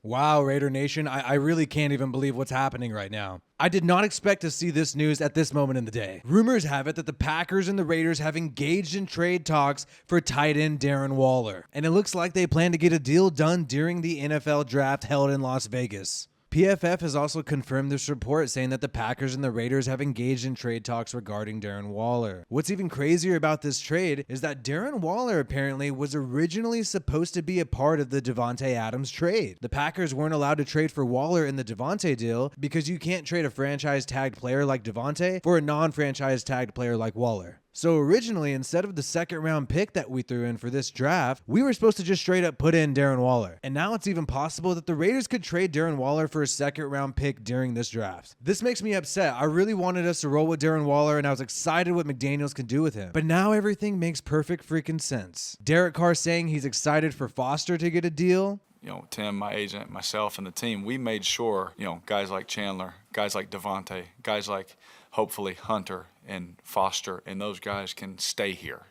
Wow, Raider Nation, I really can't even believe what's happening right now. I did not expect to see this news at this moment in the day. Rumors have it that the Packers and the Raiders have engaged in trade talks for tight end Darren Waller, and it looks like they plan to get a deal done during the NFL draft held in Las Vegas. PFF has also confirmed this report, saying that the Packers and the Raiders have engaged in trade talks regarding Darren Waller. What's even crazier about this trade is that Darren Waller apparently was originally supposed to be a part of the Davante Adams trade. The Packers weren't allowed to trade for Waller in the Davante deal because you can't trade a franchise-tagged player like Davante for a non-franchise-tagged player like Waller. So originally, instead of the second round pick that we threw in for this draft, we were supposed to just straight up put in Darren Waller. And now it's even possible that the Raiders could trade Darren Waller for a second round pick during this draft. This makes me upset. I really wanted us to roll with Darren Waller, and I was excited what McDaniels can do with him. But now everything makes perfect freaking sense. Derek Carr saying he's excited for Foster to get a deal. You know, Tim, my agent, myself, and the team, we made sure, guys like Chandler, guys like Davante, guys like, hopefully, Hunter and Foster, and those guys can stay here,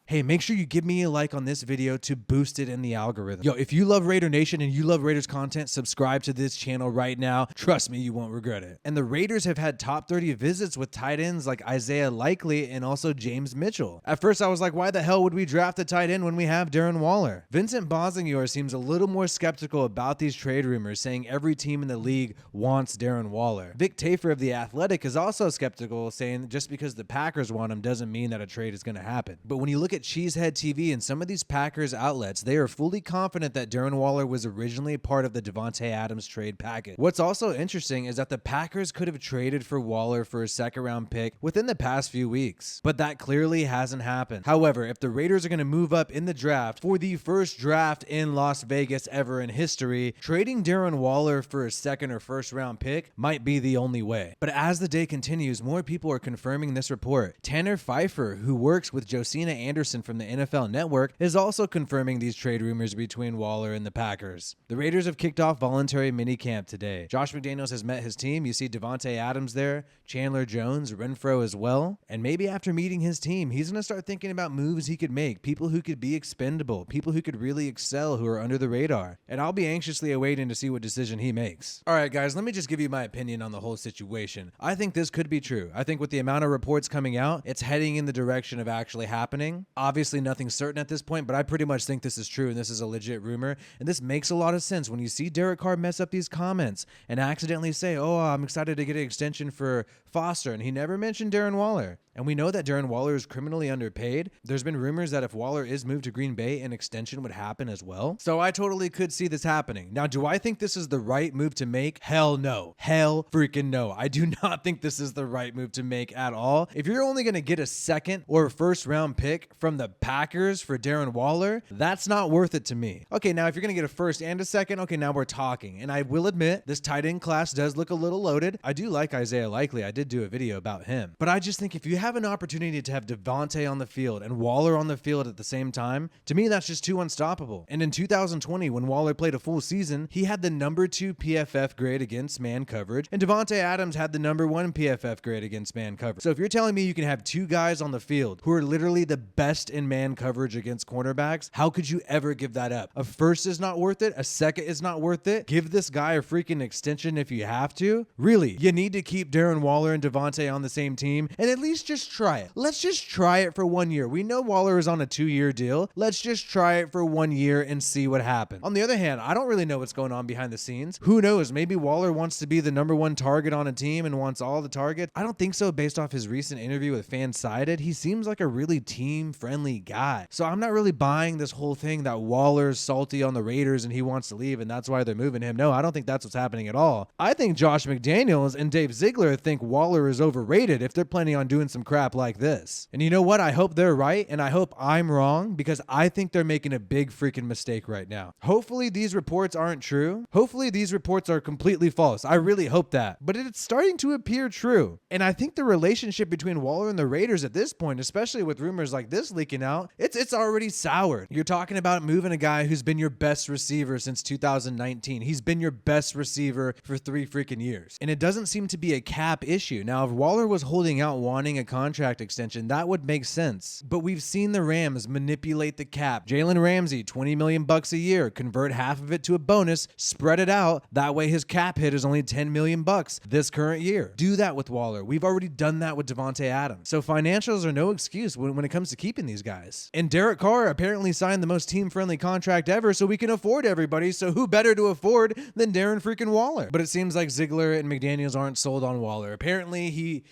Hey, make sure you give me a like on this video to boost it in the algorithm. Yo, if you love Raider Nation and you love Raiders content, subscribe to this channel right now. Trust me, you won't regret it. And the Raiders have had top 30 visits with tight ends like Isaiah Likely and also James Mitchell. At first, I was like, why the hell would we draft a tight end when we have Darren Waller? Vincent Bosingor seems a little more skeptical about these trade rumors, saying every team in the league wants Darren Waller. Vic Tafer of The Athletic is also skeptical, saying just because the Packers want him doesn't mean that a trade is going to happen. But when you look at Cheesehead TV and some of these Packers outlets, they are fully confident that Darren Waller was originally part of the Davante Adams trade package. What's also interesting is that the Packers could have traded for Waller for a second round pick within the past few weeks, but that clearly hasn't happened. However, if the Raiders are going to move up in the draft for the first draft in Las Vegas ever in history, trading Darren Waller for a second or first round pick might be the only way. But as the day continues, more people are confirming this report. Tanner Pfeiffer, who works with Josina Anderson from the NFL Network, is also confirming these trade rumors between Waller and the Packers. The Raiders have kicked off voluntary minicamp today. Josh McDaniels has met his team. You see Davante Adams there, Chandler Jones, Renfro as well. And maybe after meeting his team, he's going to start thinking about moves he could make, people who could be expendable, people who could really excel, who are under the radar. And I'll be anxiously awaiting to see what decision he makes. All right, guys, let me just give you my opinion on the whole situation. I think this could be true. I think with the amount of reports coming out, it's heading in the direction of actually happening. Obviously, nothing's certain at this point, but I pretty much think this is true and this is a legit rumor. And this makes a lot of sense when you see Derek Carr mess up these comments and accidentally say, oh, I'm excited to get an extension for Foster, and he never mentioned Darren Waller. And we know that Darren Waller is criminally underpaid. There's been rumors that if Waller is moved to Green Bay, an extension would happen as well. So I totally could see this happening. Now, do I think this is the right move to make? Hell no. Hell freaking no. I do not think this is the right move to make at all. If you're only going to get a second or first round pick from the Packers for Darren Waller, that's not worth it to me. Okay, now if you're going to get a first and a second, okay, now we're talking. And I will admit, this tight end class does look a little loaded. I do like Isaiah Likely. I did do a video about him. But I just think if you have an opportunity to have Davante on the field and Waller on the field at the same time, to me, that's just too unstoppable. And in 2020, when Waller played a full season, he had the number 2 PFF grade against man coverage, and Davante Adams had the number 1 PFF grade against man coverage. So if you're telling me you can have two guys on the field who are literally the best in man coverage against cornerbacks, how could you ever give that up? A first is not worth it. A second is not worth it. Give this guy a freaking extension if you have to. Really, you need to keep Darren Waller and Davante on the same team and at least just try it. Let's just try it for 1 year. We know Waller is on a 2-year deal. Let's just try it for 1 year and see what happens. On the other hand, I don't really know what's going on behind the scenes. Who knows? Maybe Waller wants to be the number 1 target on a team and wants all the targets. I don't think so based off his recent interview with Fansided. He seems like a really team-friendly guy. So I'm not really buying this whole thing that Waller's salty on the Raiders and he wants to leave and that's why they're moving him. No, I don't think that's what's happening at all. I think Josh McDaniels and Dave Ziegler think Waller is overrated if they're planning on doing some crap like this. And you know what? I hope they're right and I hope I'm wrong because I think they're making a big freaking mistake right now. Hopefully these reports aren't true. Hopefully these reports are completely false. I really hope that. But it's starting to appear true. And I think the relationship between Waller and the Raiders at this point, especially with rumors like this leaking out, it's already soured. You're talking about moving a guy who's been your best receiver since 2019. He's been your best receiver for 3 freaking years. And it doesn't seem to be a cap issue. Now, if Waller was holding out wanting a contract extension. That would make sense. But we've seen the Rams manipulate the cap. Jalen Ramsey, $20 million a year, convert half of it to a bonus, spread it out. That way his cap hit is only $10 million this current year. Do that with Waller. We've already done that with Devontae Adams. So financials are no excuse when it comes to keeping these guys. And Derek Carr apparently signed the most team-friendly contract ever, so we can afford everybody. So who better to afford than Darren freaking Waller? But it seems like Ziegler and McDaniels aren't sold on Waller. Apparently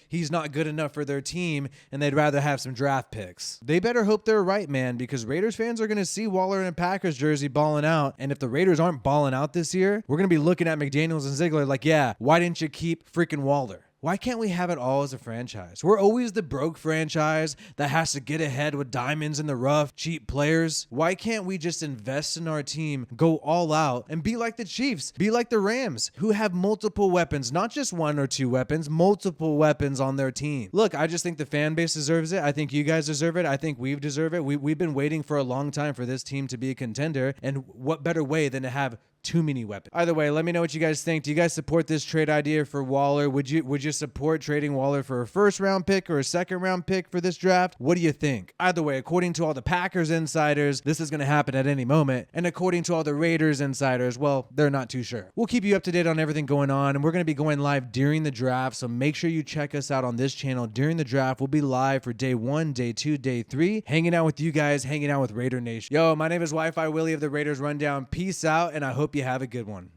he's not good enough for their team, and they'd rather have some draft picks. They better hope they're right, man, because Raiders fans are going to see Waller in a Packers jersey balling out. And if the Raiders aren't balling out this year, we're going to be looking at McDaniels and Ziegler like, yeah, why didn't you keep freaking Waller? Why can't we have it all as a franchise? We're always the broke franchise that has to get ahead with diamonds in the rough, cheap players. Why can't we just invest in our team, go all out, and be like the Chiefs, be like the Rams, who have multiple weapons, not just one or two weapons, multiple weapons on their team? Look, I just think the fan base deserves it. I think you guys deserve it. I think we deserve it. We've been waiting for a long time for this team to be a contender, and what better way than to have too many weapons? Either way, let me know what you guys think. Do you guys support this trade idea for Waller? Would you support trading Waller for a first-round pick or a second-round pick for this draft? What do you think? Either way, according to all the Packers insiders, this is going to happen at any moment. And according to all the Raiders insiders, well, they're not too sure. We'll keep you up to date on everything going on, and we're going to be going live during the draft, so make sure you check us out on this channel during the draft. We'll be live for day 1, day 2, day 3, hanging out with you guys, hanging out with Raider Nation. Yo, my name is WiFiWillie of the Raiders Rundown. Peace out, and I hope you have a good one.